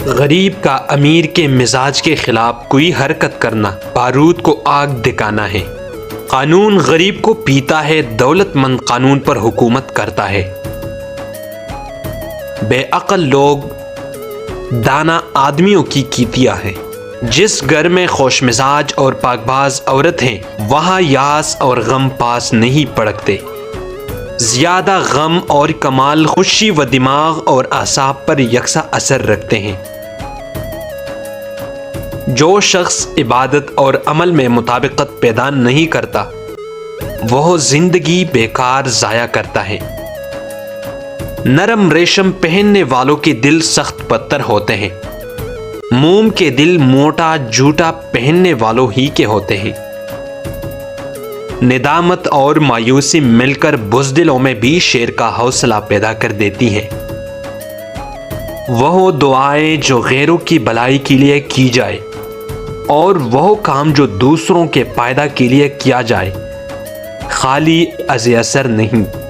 غریب کا امیر کے مزاج کے خلاف کوئی حرکت کرنا بارود کو آگ دکھانا ہے۔ قانون غریب کو پیتا ہے، دولت مند قانون پر حکومت کرتا ہے۔ بے عقل لوگ دانا آدمیوں کی کیتیاں ہیں۔ جس گھر میں خوش مزاج اور پاک باز عورت ہیں وہاں یاس اور غم پاس نہیں پڑکتے۔ زیادہ غم اور کمال خوشی و دماغ اور اعصاب پر یکساں اثر رکھتے ہیں۔ جو شخص عبادت اور عمل میں مطابقت پیدا نہیں کرتا وہ زندگی بیکار ضائع کرتا ہے۔ نرم ریشم پہننے والوں کے دل سخت پتھر ہوتے ہیں، موم کے دل موٹا جوتا پہننے والوں ہی کے ہوتے ہیں۔ ندامت اور مایوسی مل کر بزدلوں میں بھی شیر کا حوصلہ پیدا کر دیتی ہیں۔ وہ دعائیں جو غیروں کی بھلائی کے لیے کی جائے اور وہ کام جو دوسروں کے فائدہ کے لیے کیا جائے خالی از اثر نہیں۔